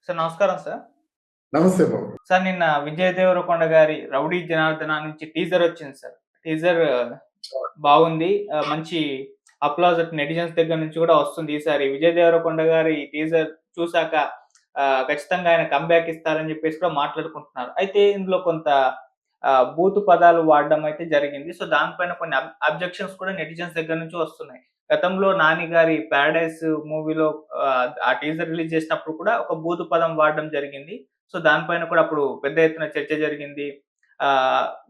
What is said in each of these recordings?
Sir నమస్కారం sir. నమస్తే బాబు. Sir నిన్న 'విజయ్ దేవరకొండ' గారి 'రౌడీ జనార్దన' నుంచి టీజర్ వచ్చింది సార్. టీజర్ బాగుంది. మంచి అప్లాజ్ నెటిజన్స్ దగ్గర నుంచి కూడా వస్తుంది. ఈసారి 'విజయ్ దేవరకొండ' గారి టీజర్ చూసాక ఖచ్చితంగా ఆయన కమ్‌బ్యాక్ ఇస్తారని చెప్పేసి కూడా మాట్లాడుకుంటున్నారు. అయితే ఇందులో కొంత బూతు పదాలు వాడడం అయితే జరిగింది. సో, దానిపైన కొన్ని అబ్జెక్షన్స్ కూడా నెటిజన్స్ దగ్గర నుంచి వస్తున్నాయి. గతంలో 'నాని' గారి 'పారడైస్' మూవీలో ఆ టీజర్ రిలీజ్ చేసినప్పుడు కూడా ఒక బూతు పదం వాడడం జరిగింది. సో, దానిపైన కూడా అప్పుడు పెద్ద ఎత్తున చర్చ జరిగింది.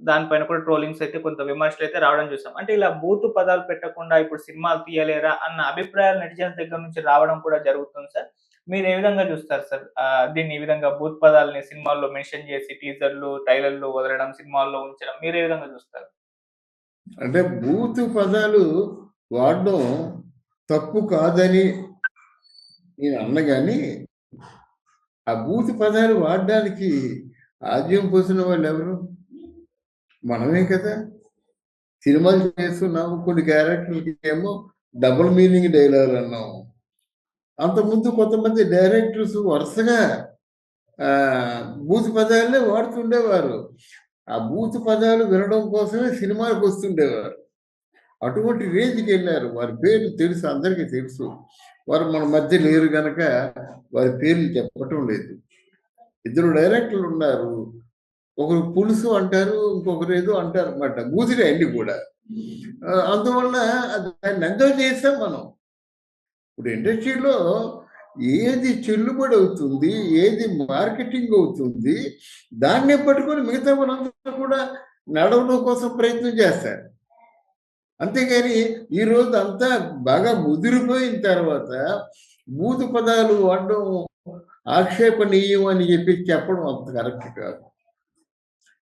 దానిపైన కూడా ట్రోలింగ్స్ అయితే కొంత విమర్శలైతే రావడం చూసాం. అంటే ఇలా బూతు పదాలు పెట్టకుండా ఇప్పుడు సినిమాలు తీయలేరా అన్న అభిప్రాయాలు నెటిజన్స్ దగ్గర నుంచి రావడం కూడా జరుగుతుంది సార్. మీరు ఏ విధంగా చూస్తారు సార్? దీన్ని ఈ విధంగా బూత్ పదాలని సినిమాల్లో మెన్షన్ చేసి టీజర్‌లు, ట్రైలర్‌లు వదలడం, సినిమాల్లో ఉంచడం మీరు ఏ విధంగా చూస్తారు? అంటే బూతు పదాలు వాడడం తప్పు కాదని నేను అన్న గాని, ఆ బూతు పదాలు వాడడానికి ఆద్యం పోసిన వాళ్ళెవరు? మనమే కదా! సినిమాలు చేస్తున్నాము. కొన్ని క్యారెక్టర్‌లకేమో డబుల్ మీనింగ్ డైలాగులన్నాము. అంతకుముందు కొంతమంది డైరెక్టర్స్ వరుసగా బూతు పదాలనే వాడుతుండేవారు. ఆ బూతు పదాలు వినడం కోసమే సినిమాలకొస్తుండేవారు. అటువంటి రేంజ్‌కెళ్లారు. వారి పేర్లు తెలుసు, అందరికీ తెలుసు. వారు మన మధ్య లేరు గనక వారి పేర్లు చెప్పటం లేదు. ఇద్దరు డైరెక్టర్లున్నారు. ఒకరు పులుసు అంటారు, ఇంకొకరేదో అంటారనమాట. బూతులే అన్నీ కూడా. అందువలన దాన్ని ఎంజాయ్ చేసాం మనం. ఇప్పుడు ఇండస్ట్రీలో ఏది చెల్లుబడి అవుతుంది, ఏది మార్కెటింగ్ అవుతుంది, దాన్నే పట్టుకొని మిగతా వాళ్ళందరూ కూడా నడవడం కోసం ప్రయత్నం చేస్తారు. అంతేగాని ఈరోజు అంతా బాగా ముదిరిపోయిన తర్వాత బూతు పదాలు వాడడం ఆక్షేపణీయం అని చెప్పి చెప్పడం అంత కరెక్ట్ కాదు.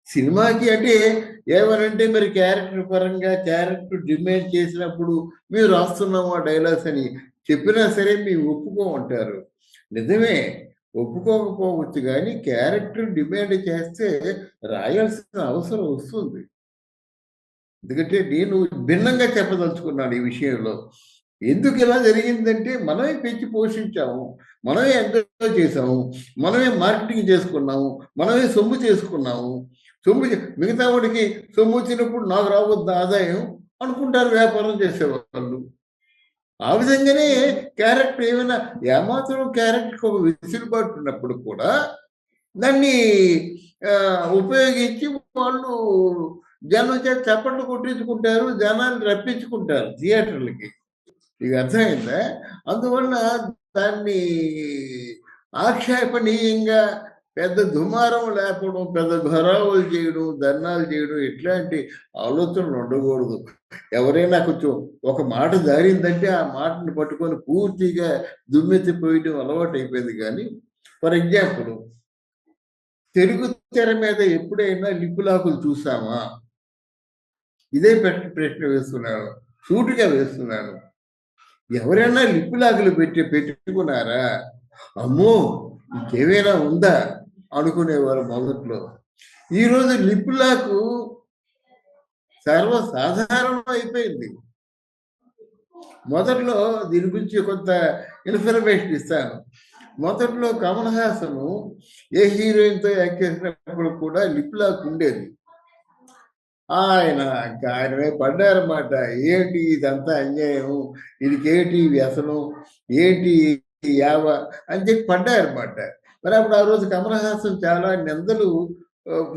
సినిమాకి అంటే ఏమనంటే మరి క్యారెక్టర్ పరంగా క్యారెక్టర్ డిమాండ్ చేసినప్పుడు మేము రాస్తున్నాము ఆ డైలాగ్స్ అని చెప్పినా సరే మేము ఒప్పుకోమంటారు. నిజమే, ఒప్పుకోకపోవచ్చు కానీ క్యారెక్టర్ డిమాండ్ చేస్తే రాయాల్సిన అవసరం వస్తుంది. ఎందుకంటే నేను భిన్నంగా చెప్పదలుచుకున్నాను ఈ విషయంలో. ఎందుకు ఇలా జరిగిందంటే మనమే పెంచి పోషించాము, మనమే ఎంజాయ్ చేసాము, మనమే మార్కెటింగ్ చేసుకున్నాము, మనమే సొమ్ము చేసుకున్నాము. మిగతా వాడికి సొమ్ము వచ్చినప్పుడు నాకు రావద్దు ఆదాయం అనుకుంటారు వ్యాపారం చేసేవాళ్ళు. ఆ విధంగానే క్యారెక్టర్ ఏమైనా ఏమాత్రం క్యారెక్టర్కి ఒక వెసులుబాటు ఉన్నప్పుడు కూడా దాన్ని ఉపయోగించి వాళ్ళు జనం చేత చప్పట్లు కొట్టించుకుంటారు, జనాన్ని రప్పించుకుంటారు థియేటర్లకి. మీకు అర్థమైందా? అందువలన దాన్ని ఆక్షేపణీయంగా పెద్ద దుమారం లేపడం, పెద్ద ఘరావులు చేయడం, ధర్నాలు చేయడం ఇట్లాంటి ఆలోచనలు ఉండకూడదు. ఎవరైనా కొంచెం ఒక మాట జారిందంటే ఆ మాటను పట్టుకొని పూర్తిగా దుమ్మెత్తిపోయడం అలవాటు అయిపోయింది. కానీ ఫర్ ఎగ్జాంపుల్ తెలుగు తెర మీద ఎప్పుడైనా లిపులాకులు చూసామా? ఇదే ప్రశ్న వేస్తున్నాను, సూటిగా వేస్తున్నాను. ఎవరైనా లిపులాకులు పెట్టుకున్నారా? అమ్మో, ఇంకేమైనా ఉందా అనుకునేవారు మొదట్లో. ఈరోజు లిపులాకు సర్వసాధారణం అయిపోయింది. మొదట్లో దీని గురించి కొంత ఇన్ఫర్మేషన్ ఇస్తాను. మొదట్లో కమల్ హాసన్ ఏ హీరోయిన్తో యాక్ట్ చేసినప్పుడు కూడా లిప్లాక్ ఉండేది. ఆయన పడ్డారన్నమాట. ఏంటి ఇదంతా అన్యాయం, ఇదికేంటి వ్యసనం, ఏంటి యావ అని చెప్పి పడ్డారన్నమాట. మరి అప్పుడు ఆ రోజు కమల్ హాసన్ చాలా నిందలు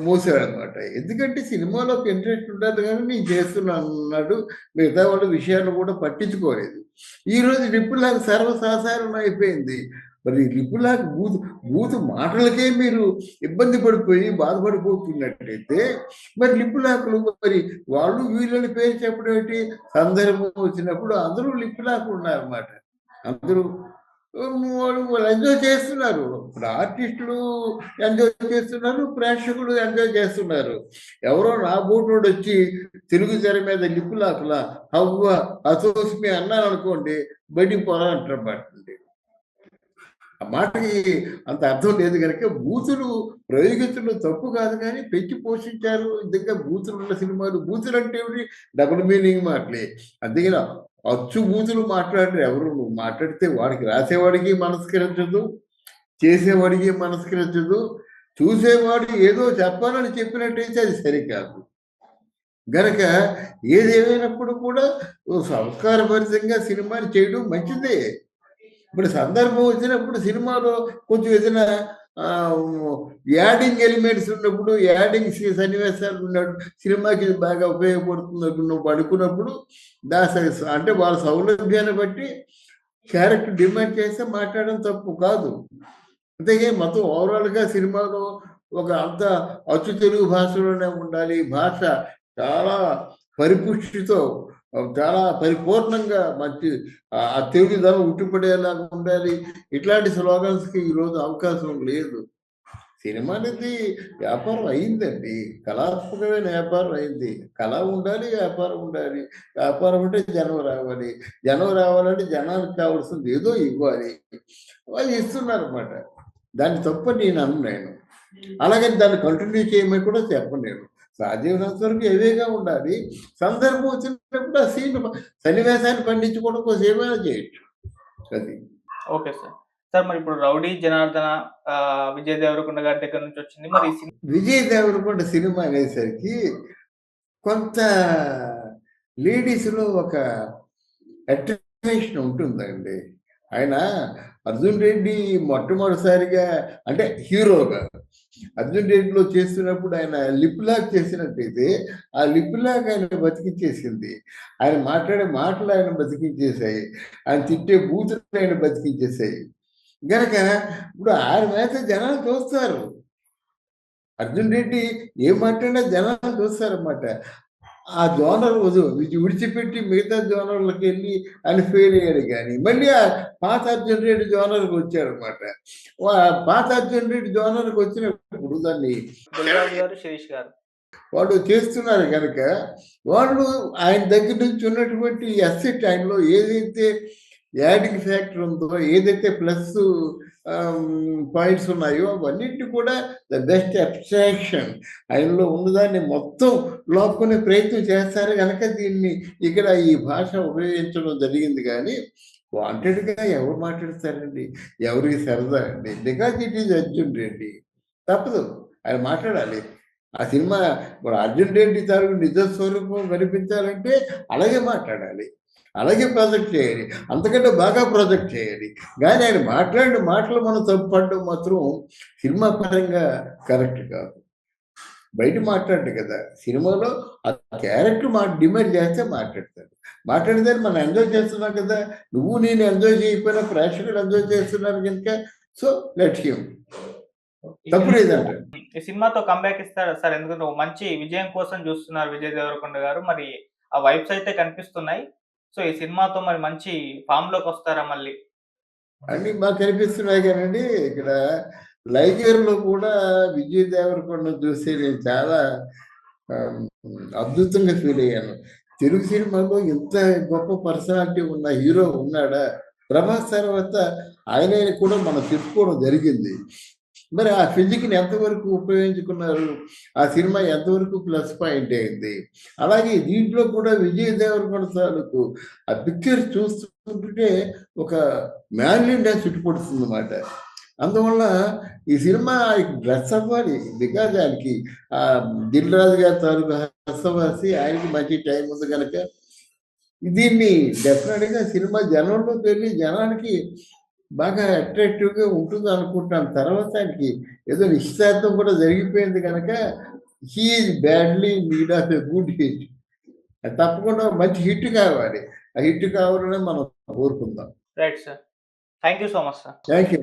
మోసాడనమాట. ఎందుకంటే సినిమాలోకి ఇంట్రెస్ట్ ఉండదు కానీ నేను చేస్తున్నాను అన్నాడు. మిగతా వాళ్ళ విషయాలు కూడా పట్టించుకోలేదు. ఈరోజు లిప్పులాగా సర్వసాధారణం అయిపోయింది. మరి లిప్పులాగా బూతు మాటలకే మీరు ఇబ్బంది పడిపోయి బాధపడిపోతున్నట్టయితే మరి లిప్పులాకులు మరి వాళ్ళు వీళ్ళని పేరు చెప్పడం ఏంటి? సందర్భం వచ్చినప్పుడు అందరూ లిప్పులాకులు ఉన్నారన్నమాట. అందరూ వాళ్ళు ఎంజాయ్ చేస్తున్నారు. ఇప్పుడు ఆర్టిస్టులు ఎంజాయ్ చేస్తున్నారు, ప్రేక్షకులు ఎంజాయ్ చేస్తున్నారు. ఎవరో నా బోటోడు వచ్చి తెలుగు తెర మీద లిప్పులాకులా హవ్వ అసోస్మి అన్నాను అనుకోండి, బయటికి పోరా అంటారు. ఆ మాటకి అంత అర్థం లేదు కనుక బూతులు ప్రయోగించడం తప్పు కాదు, కానీ పెంచి పోషించారు. ఇంకా బూతులు ఉన్న సినిమాలు, బూతులు అంటే డబుల్ మీనింగ్ మాటలే. అందుకని అచ్చు బూతులు మాట్లాడరు ఎవరు. నువ్వు మాట్లాడితే వాడికి రాసేవాడికి మనస్కరించదు, చేసేవాడికి మనసుకి నచ్చదు, చూసేవాడు ఏదో చెప్పాలని చెప్పినట్టయితే అది సరికాదు. గనక ఏదేమైనప్పుడు కూడా సంస్కారభరితంగా సినిమాని చేయడం మంచిదే. ఇప్పుడు సందర్భం వచ్చినప్పుడు సినిమాలో కొంచెం ఏదైనా యాడింగ్ ఎలిమెంట్స్ ఉన్నప్పుడు, యాడింగ్ సన్నివేశాలు ఉన్నప్పుడు సినిమాకి ఇది బాగా ఉపయోగపడుతుంది నువ్వు అనుకున్నప్పుడు అంటే వాళ్ళ సౌలభ్యాన్ని బట్టి క్యారెక్టర్ డిమాండ్ చేస్తే మాట్లాడడం తప్పు కాదు. అంతేగా మొత్తం ఓవరాల్గా సినిమాలో ఒక అంత అచ్చు తెలుగు భాషలోనే ఉండాలి, భాష చాలా పరిపుష్టితో చాలా పరిపూర్ణంగా మంచి ఆ తెలుగుదనం ఉట్టిపడేలాగా ఉండాలి. ఇట్లాంటి స్లోగన్స్కి ఈరోజు అవకాశం లేదు. సినిమా అనేది వ్యాపారం అయిందండి, కళాత్మకమైన వ్యాపారం అయింది. కళ ఉండాలి, వ్యాపారం ఉండాలి. వ్యాపారం అంటే జనం రావాలి, జనం రావాలంటే జనానికి కావాల్సింది ఏదో ఇవ్వాలి. వాళ్ళు ఇస్తున్నారు అన్నమాట. దాన్ని తప్పని నేను అన్నాను. అలాగని దాన్ని కంటిన్యూ చేయమని కూడా చెప్పలేను. సాధ్యమైనంత వరకు ఏవేగా ఉండాలి. సందర్భం వచ్చినప్పుడు ఆ సన్నివేశాన్ని పండించుకోవడం కోసం ఏమైనా చేయొచ్చు. అది ఓకే సార్. సార్ మరి ఇప్పుడు 'రౌడీ జనార్దన' విజయ్ దేవరకొండ గారి దగ్గర నుంచి వచ్చింది. మరి విజయ్ దేవరకొండ సినిమా అనేసరికి కొంత లేడీస్లో ఒక అట్రాక్షన్ ఉంటుందండి. ఆయన అర్జున్ రెడ్డి మొట్టమొదటిసారిగా అంటే హీరోగా అర్జున్ రెడ్డిలో చేస్తున్నప్పుడు ఆయన లిప్ లాక్ చేసినట్టయితే ఆ లిప్ లాక్ ఆయన బతికించేసింది. ఆయన మాట్లాడే మాటలు ఆయన బతికించేసాయి, ఆయన తిట్టే బూతులు ఆయన బతికించేసాయి. గనక ఇప్పుడు ఆయన మీద జనాలు చూస్తారు. అర్జున్ రెడ్డి ఏం మాట్లాడినా జనాలు చూస్తారన్నమాట. ఆ జోనర్ విడిచిపెట్టి మిగతా జోనర్లకు వెళ్ళి ఆయన ఫెయిల్ అయ్యాడు. కానీ మళ్ళీ ఆ పాత అర్జున్ రెడ్డి జోనర్కి వచ్చాడనమాట. పాత అర్జున్ రెడ్డి జోనర్కి వచ్చినప్పుడు దాన్ని శిరీష్ గారు వాళ్ళు చేస్తున్నారు కనుక వాళ్ళు ఆయన దగ్గర నుంచి ఉన్నటువంటి అసెట్ ఆయనలో ఏదైతే యాడింగ్ ఫ్యాక్టర్ ఉందో, ఏదైతే ప్లస్ పాయింట్స్ ఉన్నాయో అవన్నింటినీ కూడా ద బెస్ట్ అబ్స్ట్రాక్షన్ ఆయనలో ఉన్నదాన్ని మొత్తం లోపుకునే ప్రయత్నం చేస్తారు కనుక దీన్ని ఇక్కడ ఈ భాష ఉపయోగించడం జరిగింది. కానీ వాంటెడ్గా ఎవరు మాట్లాడతారండి, ఎవరికి సరదా అండి? Because it is Arjun Reddy, తప్పదు ఆయన మాట్లాడాలి. ఆ సినిమా ఇప్పుడు అర్జున్ రెడ్డి తాలూకు నిజ స్వరూపం కనిపించాలంటే అలాగే మాట్లాడాలి, అలాగే ప్రాజెక్ట్ చేయాలి, అంతకంటే బాగా ప్రాజెక్ట్ చేయాలి. కానీ ఆయన మాట్లాడిన మాటలు మనం తప్పుపడడం మాత్రం సినిమా పరంగా కరెక్ట్ కాదు. బయట మాట్లాడు కదా, సినిమాలో ఆ క్యారెక్టర్ డిమాండ్ చేస్తే మాట్లాడతాడు. మాట్లాడితే మనం ఎంజాయ్ చేస్తున్నాం కదా, నువ్వు నేను ఎంజాయ్ చేయకపోయినా ప్రేక్షకులు ఎంజాయ్ చేస్తున్నారు కనుక సో లెట్ హిమ్, తప్పులేదంట. ఈ సినిమాతో కంబ్యాక్ ఇస్తాడు సార్, ఎందుకంటే మంచి విజయం కోసం చూస్తున్నారు విజయ్ దేవరకొండ గారు. మరి ఆ వైబ్స్ అయితే కనిపిస్తున్నాయి. సో ఈ సినిమాతో మరి మంచి ఫామ్ లోకి వస్తారా మళ్ళీ? అన్ని బాగా కనిపిస్తున్నాయి కానండి. ఇక్కడ లైగర్లో కూడా విజయ్ దేవరకొండ చూసి నేను చాలా అద్భుతంగా ఫీల్ అయ్యాను. తెలుగు సినిమాలో ఇంత గొప్ప పర్సనాలిటీ ఉన్న హీరో ఉన్నాడా? ప్రభాస్ తర్వాత ఆయన కూడా మనం చెప్పుకోవడం జరిగింది. మరి ఆ ఫిజిక్ని ఎంతవరకు ఉపయోగించుకున్నారు, ఆ సినిమా ఎంతవరకు ప్లస్ పాయింట్ అయింది. అలాగే దీంట్లో కూడా విజయ్ దేవరకొండ తాలూకు ఆ పిక్చర్ చూస్తుంటే ఒక మ్యాన్లీనెస్ చుట్టుపడుతుంది అన్నమాట. అందువల్ల ఈ సినిమా డ్రెస్ అవ్వాలి, బికాజ్ ఆయనకి దిల్ రాజు గారి తాలూకు హస్తవాసి, ఆయనకి మంచి టైం ఉంది కనుక దీన్ని డెఫినెట్గా సినిమా జనంలోకి వెళ్ళి జనానికి బాగా అట్రాక్టివ్గా ఉంటుంది అనుకుంటాను. తర్వాత ఆయనకి ఏదో నిశ్చితార్థం కూడా జరిగిపోయింది కనుక he is badly need of a good hit. తప్పకుండా మంచి హిట్ కావాలి. ఆ హిట్ కావాలని మనం కోరుకుందాం. Right sir, thank you so much sir. Thank you.